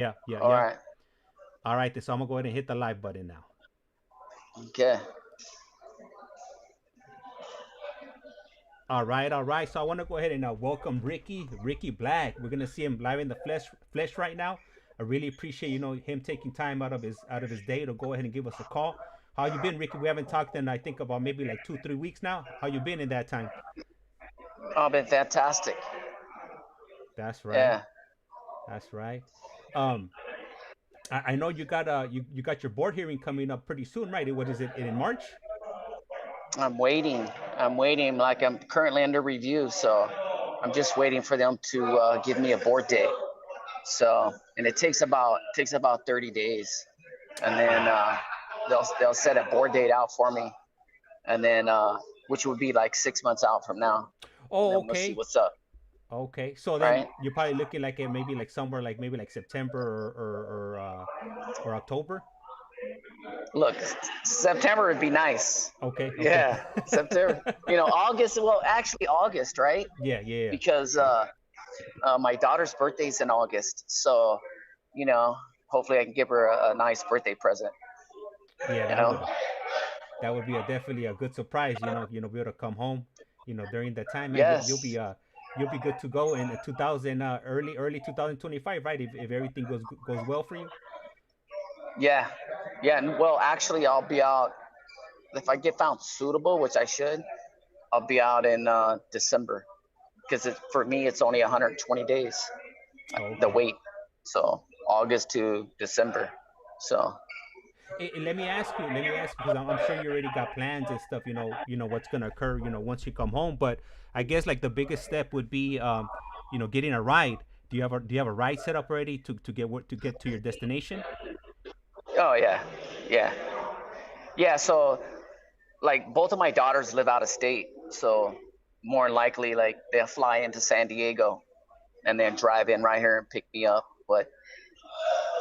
Yeah, yeah, All yeah. right. All right, so I'm gonna go ahead and hit the live button now. Okay. All right, all right. So I want to go ahead and welcome Ricky Black. We're gonna see him live in the flesh right now. I really appreciate him taking time out of his day to go ahead and give us a call. How you been, Ricky? We haven't talked in I think about maybe like 2 3 weeks now. How you been in that time? Oh, been fantastic. That's right. Yeah. That's right. Um, I know you got your board hearing coming up pretty soon, right? What is it in March? I'm waiting. I'm waiting. Like I'm currently under review, so I'm just waiting for them to give me a board date. So, and it takes about 30 days, and then Okay. they'll set a board date out for me, and then which would be like 6 months out from now, and Oh, then we'll see okay. what's up, Okay. So then right? you're probably looking like maybe like somewhere like maybe like September or October. Look, September would be nice. Okay. Okay. Yeah, September. August. Well, actually, August, right? Yeah. Yeah. Because my daughter's birthday's in August, so you know, hopefully I can give her a nice birthday present. Yeah. You know. That would be definitely a good surprise. Be able to come home. During that time, man, Yes. you'll be good to go in 2000 early 2025, right? If everything goes well for you. Yeah. Yeah. And well, actually, I'll be out if I get found suitable, which I should. I'll be out in December because for me it's only 120 days Oh, the okay. wait. So August to December. So Let me ask you, because I'm sure you already got plans and stuff. What's gonna occur. Once you come home. But I guess like the biggest step would be, getting a ride. Do you have a ride set up already to get to your destination? oh yeah, yeah, yeah. So like both of my daughters live out of state, so more than likely like they'll fly into San Diego and then drive in right here and pick me up. But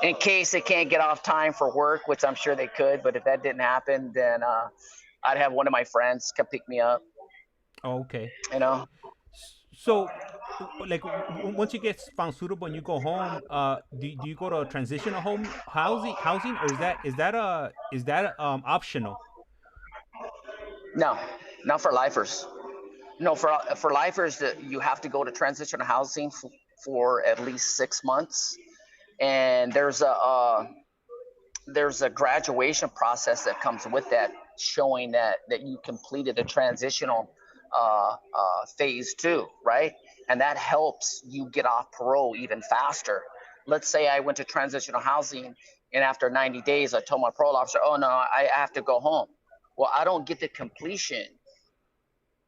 in case they can't get off time for work, which I'm sure they could, but if that didn't happen, then I'd have one of my friends come pick me up. Oh, okay. You know? So, like, once you get found suitable and you go home, do you go to a transitional housing, or is that optional? No, not for lifers. No, for lifers, that you have to go to transitional housing for at least 6 months, and there's a graduation process that comes with that, showing that you completed the transitional phase two, right? And that helps you get off parole even faster. Let's say I went to transitional housing, and after 90 days, I told my parole officer, "Oh no, I have to go home." Well, I don't get the completion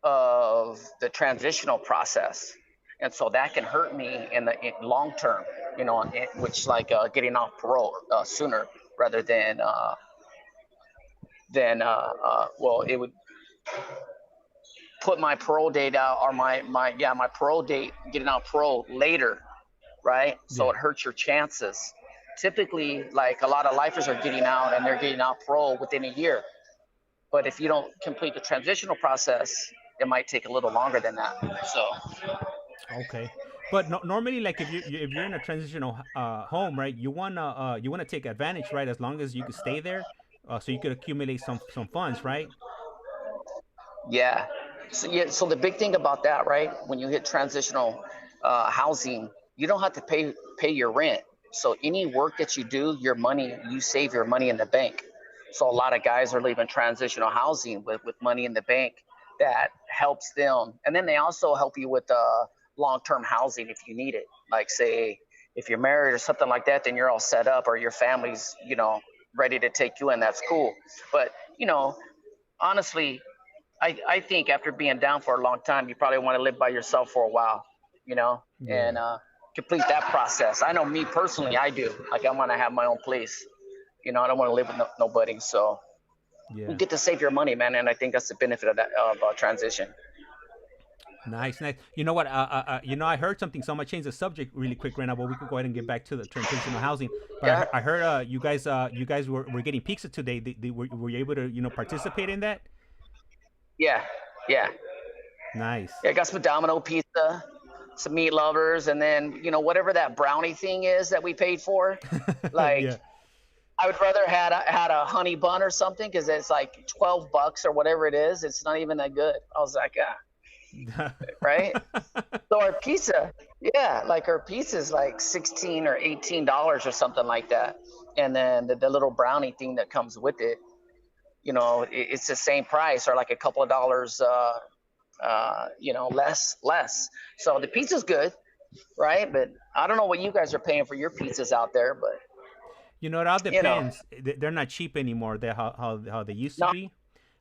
of the transitional process, and so that can hurt me in the long term. Which like getting off parole sooner rather than well, it would put my parole date out, or my parole date, getting out parole later, right? So Yeah. it hurts your chances. Typically, like a lot of lifers are getting out and they're getting out parole within a year. But if you don't complete the transitional process, it might take a little longer than that. So Okay. But no, normally, like if you're in a transitional home, right? You wanna take advantage, right? As long as you could stay there, so you could accumulate some funds, right? yeah. So the big thing about that, right? When you hit transitional housing, you don't have to pay your rent. So any work that you do, you save your money in the bank. So a lot of guys are leaving transitional housing with money in the bank that helps them, and then they also help you with long-term housing if you need it. Like say if you're married or something like that, then you're all set up, or your family's ready to take you in. That's cool. But honestly, I think after being down for a long time, you probably want to live by yourself for a while, and Yeah. complete that process. I know me personally, I do. Like I want to have my own place. I don't want to live with nobody. So you Yeah. get to save your money, man, and I think that's the benefit of that transition. Nice, nice. You know what? I heard something. So I'm gonna change the subject really quick right now, but we could go ahead and get back to the transitional housing. But Yeah, I heard you guys were getting pizza today. Were you able to participate in that? yeah, yeah. Nice. Yeah, I got some Domino pizza. some meat lovers, and then whatever that brownie thing is that we paid for. Like, Yeah. I would rather had a honey bun or something because it's like $12 or whatever it is. It's not even that good. I was like, right. So our pizza, yeah, like our pizza is like $16 or $18 or something like that, and then the little brownie thing that comes with it, it's the same price or like a couple of dollars, less. So the pizza's good, right? But I don't know what you guys are paying for your pizzas out there, but It all you know, depends. They're not cheap anymore. They're how they used to not be.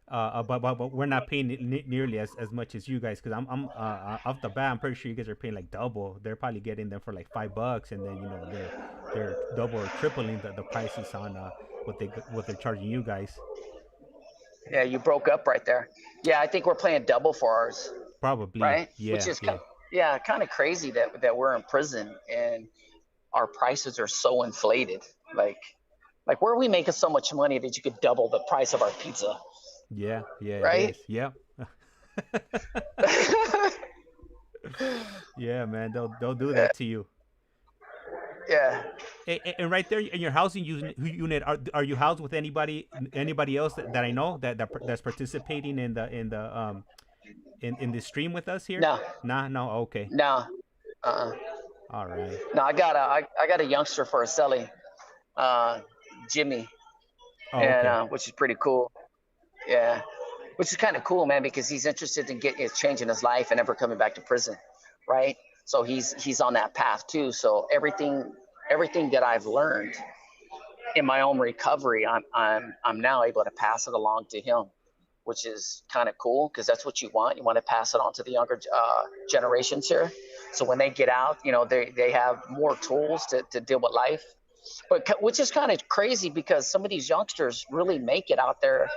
But we're not paying nearly as much as you guys, because I'm off the bat, I'm pretty sure you guys are paying like double. They're probably getting them for like $5, and then they're double or tripling the prices on what they're charging you guys. yeah, you broke up right there. Yeah, I think we're paying double for ours, Probably, right? Which yeah, is yeah, yeah, kind of crazy that we're in prison and our prices are so inflated. Like where are we making so much money that you could double the price of our pizza, yeah, yeah. It right? is, yeah. Yeah, man, they'll do that to you. Yeah. And right there in your housing unit, are you housed with anybody else that I know that's participating in the stream with us here? No, Nah, no, okay, no, uh-uh. all right, No. I got a youngster for a selling, uh, Jimmy, oh, and okay, which is pretty cool. Yeah, which is kind of cool, man, because he's interested in getting changing his life and never coming back to prison, right? So he's on that path too. So everything that I've learned in my own recovery, I'm now able to pass it along to him, which is kind of cool because that's what you want. You want to pass it on to the younger generations here. So when they get out, they have more tools to deal with life. But which is kind of crazy because some of these youngsters really make it out there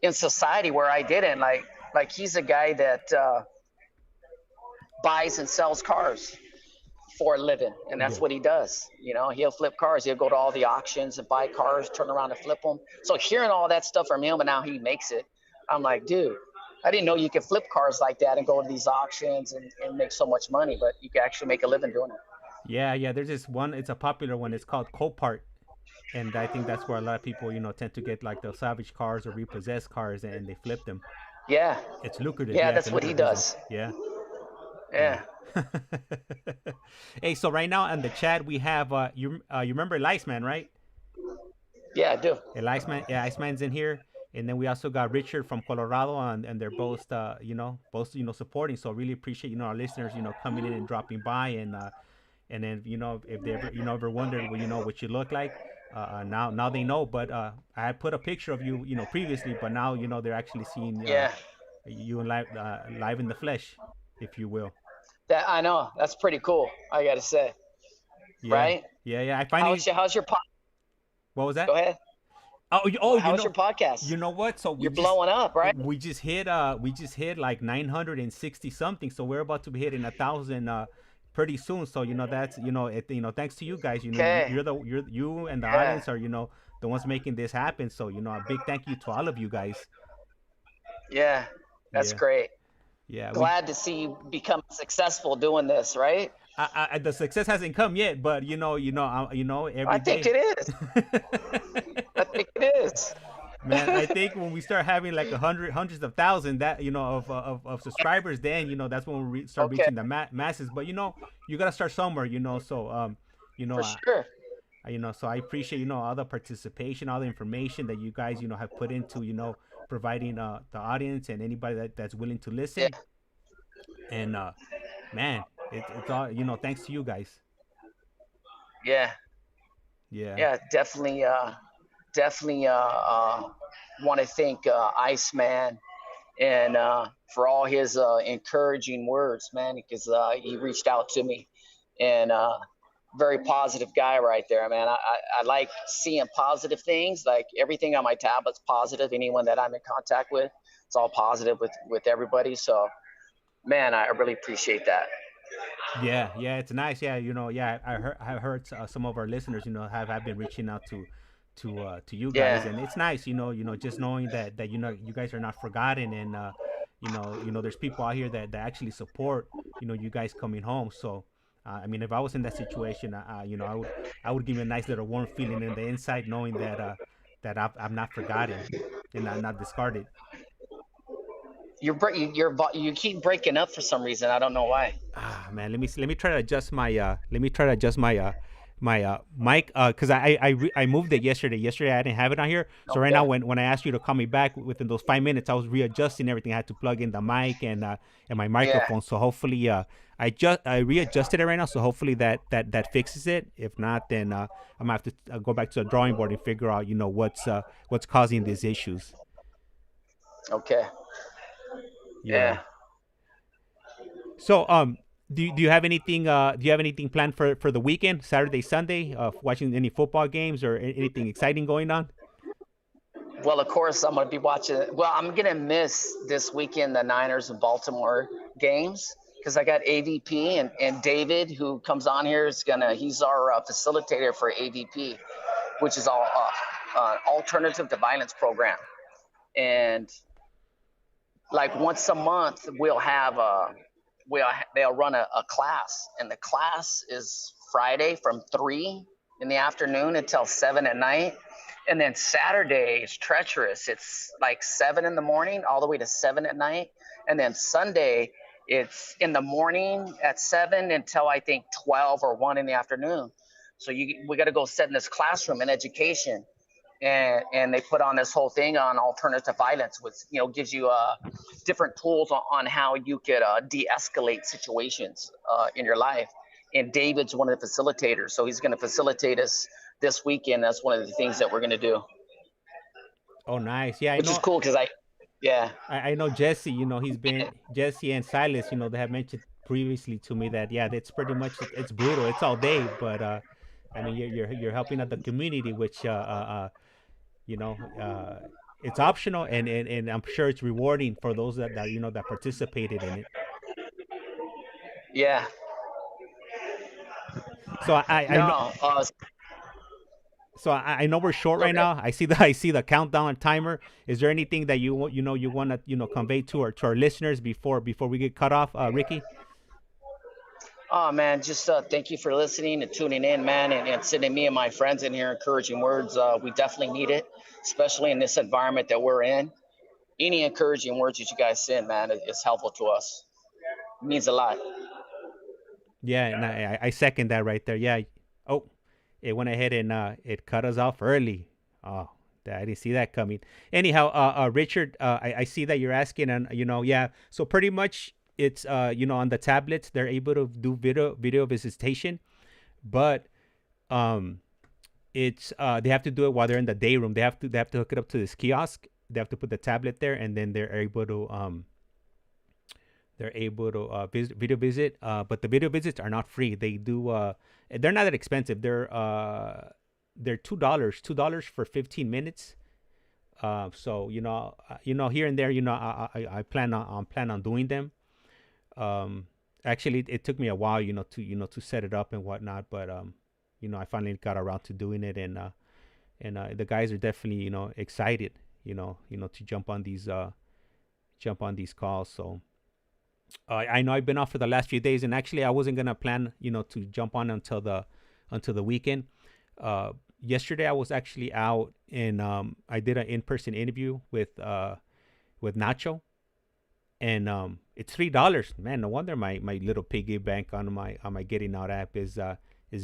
in society where I didn't. Like he's a guy that buys and sells cars for a living, and that's yeah, what he does. He'll flip cars. He'll go to all the auctions and buy cars, turn around and flip them. So hearing all that stuff from him, and now he makes it, I'm like, dude, I didn't know you could flip cars like that and go to these auctions and make so much money, but you can actually make a living doing it. yeah, yeah. There's this one. It's a popular one. It's called Copart, and I think that's where a lot of people tend to get like the salvage cars or repossessed cars, and they flip them. Yeah, It's lucrative. yeah, Yeah, it's a that's what he lucrative business. does. Yeah. Yeah. Yeah, Hey, so right now on the chat we have you remember ICEMAN, right? yeah, I do. ICEMAN, yeah, ICEMAN's in here, and then we also got Richard from Colorado, and they're both both supporting. So really appreciate our listeners coming in and dropping by, and then if they ever ever wondered what you look like, now they know. But I had put a picture of you previously, but now they're actually seeing Yeah, you in live in the flesh, if you will. that I know. That's pretty cool. I gotta say, Yeah, right? yeah, yeah. I finally. How's your What was Go that? ahead. Oh, How's your podcast? you know what? So You're blowing up, right? we just hit like 960 something. So we're about to be hitting 1,000 pretty soon. So that's thanks to you guys. Okay. You and the Yeah. audience are the ones making this happen. So a big thank you to all of you guys. Yeah. That's Yeah, great. yeah. Glad to see you become successful doing this, right? The success hasn't come yet, but I every think day. it is. I think it is. Man, I think when we start having like hundreds of thousands that of subscribers, then that's when we start Okay. reaching the masses. But you gotta start somewhere. So For sure. so I appreciate all the participation, all the information that you guys have put into providing the audience and anybody that's willing to Yeah. listen. And man, it's all thanks to you guys. Yeah. Yeah, Yeah. Definitely want to thank Iceman and for all his encouraging words, man, because he reached out to me and very positive guy right there, man. I like seeing positive things. Like everything on my tablet's positive. Anyone that I'm in contact with, it's all positive with everybody. So, man, I really appreciate that. yeah, yeah. It's nice. Yeah, yeah. I heard some of our listeners have been reaching out to you guys, Yeah, and it's nice. Just knowing that you guys are not forgotten, and there's people out here that actually support, you guys coming home. So, I mean, if I was in that situation, I would give me a nice little warm feeling in the inside, knowing that I'm not forgotten and I'm not discarded. You keep breaking up for some reason. I don't know why. Man, let me try to adjust my mic, because I moved it yesterday. Yesterday I didn't have it on here, so right now Okay. when I asked you to call me back within those 5 minutes, I was readjusting everything. I had to plug in the mic and my Yeah. microphone. So hopefully I readjusted it right now. So hopefully that fixes it. If not, then I'm gonna have to go back to the drawing board and figure out what's causing these issues. Okay. Yeah. Yeah. So, do you have anything planned for the weekend, Saturday, Sunday? Watching any football games or anything exciting going on? Well, of course, I'm going to be watching. Well, I'm going to miss this weekend the Niners and Baltimore games because I got AVP and David, who comes on here, he's our facilitator for AVP, which is all alternative to violence program. And like once a month, they'll run a class, and the class is Friday from 3 in the afternoon until 7 at night. And then Saturday is treacherous. It's like 7 in the morning all the way to 7 at night. And then Sunday, it's in the morning at 7 until I think 12 or 1 in the afternoon. So we got to go sit in this classroom in education. And they put on this whole thing on alternative violence, which gives you different tools on how you could de-escalate situations in your life. And David's one of the facilitators, so he's going to facilitate us this weekend. That's one of the things that we're going to do, Oh, nice. Yeah, I which is know. cool because yeah, I know Jesse. He's been Jesse and Silas. They have mentioned previously to me that, yeah, it's pretty much it's brutal. It's all day, but I mean, you're helping out the community, which you know uh, it's optional, and I'm sure it's rewarding for those that participated in it. yeah, So I know. no, So I know we're short right okay. now. I see the countdown timer. Is there anything that you want to convey to our listeners before we get cut off, Ricky? Oh man, just thank you for listening and tuning in, man, and sending me and my friends in here encouraging words. We definitely need it, especially in this environment that we're in. Any encouraging words that you guys send, man, is helpful to us. It means a lot. Yeah, and I second that right there. Yeah. Oh, it went ahead and it cut us off early. Oh, I didn't see that coming. Anyhow, Richard, I see that you're asking, and yeah. So pretty much, it's on the tablets they're able to do video visitation, but um, it's they have to do it while they're in the day room. They have to hook it up to this kiosk. They have to put the tablet there, and then they're able to video visit. But the video visits are not free. They're not that expensive. They're $2 for 15 minutes. So here and there, I plan on doing them. Um, Actually, it took me a while, to set it up and whatnot, but I finally got around to doing it, and the guys are definitely excited, to jump on these calls. So I know I've been off for the last few days, and actually I wasn't gonna plan, to jump on until the weekend. Yesterday I was actually out, and I did an in-person interview with Nacho, and it's $3. Man, no wonder my little piggy bank on my Getting Out app is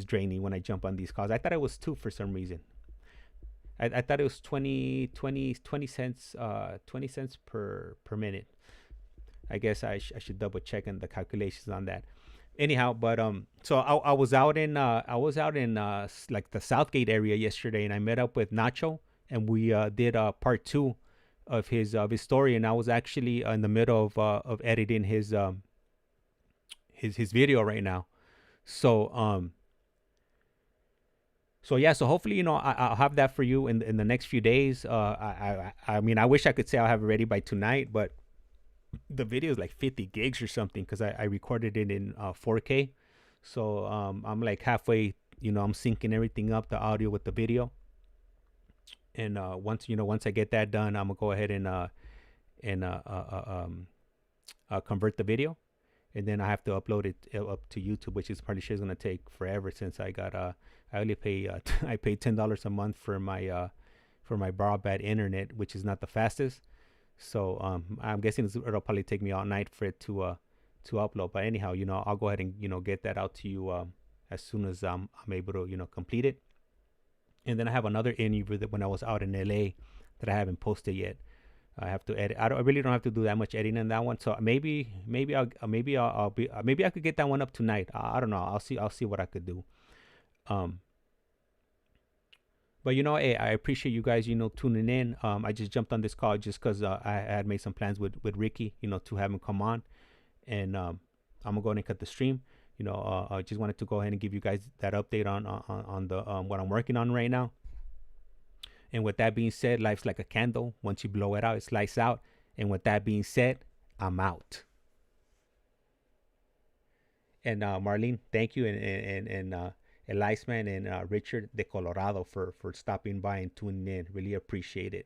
draining when I jump on these calls. I thought it was two for some reason. I thought it was 20 cents 20 cents per minute. I guess I should double check on the calculations on that. Anyhow, but so I was out in like the Southgate area yesterday, and I met up with Nacho, and we did part two of his story, and I was actually in the middle of editing his video right now. So yeah, so hopefully I'll have that for you in the next few days. I mean, I wish I could say I'll have it ready by tonight, but the video is like 50 gigs or something because I recorded it in 4K. So I'm like halfway, I'm syncing everything up, the audio with the video. And once I get that done, I'm gonna go ahead and convert the video, and then I have to upload it up to YouTube, which is probably sure is gonna take forever since I got I only pay I pay $10 a month for my broadband internet, which is not the fastest. So I'm guessing it'll probably take me all night for it to upload. But anyhow, I'll go ahead and get that out to you as soon as I'm able to complete it. And then I have another interview that when I was out in LA that I haven't posted yet. I have to edit. I really don't have to do that much editing on that one. So maybe I could get that one up tonight. I don't know. I'll see what I could do. But hey, I appreciate you guys, tuning in. I just jumped on this call just because I had made some plans with Ricky, to have him come on, and I'm gonna go ahead and cut the stream. I just wanted to go ahead and give you guys that update on the what I'm working on right now. And with that being said, life's like a candle. Once you blow it out, it lights out. And with that being said, I'm out. And Marlene, thank you, and ICEMAN and Richard de Colorado for stopping by and tuning in. Really appreciate it.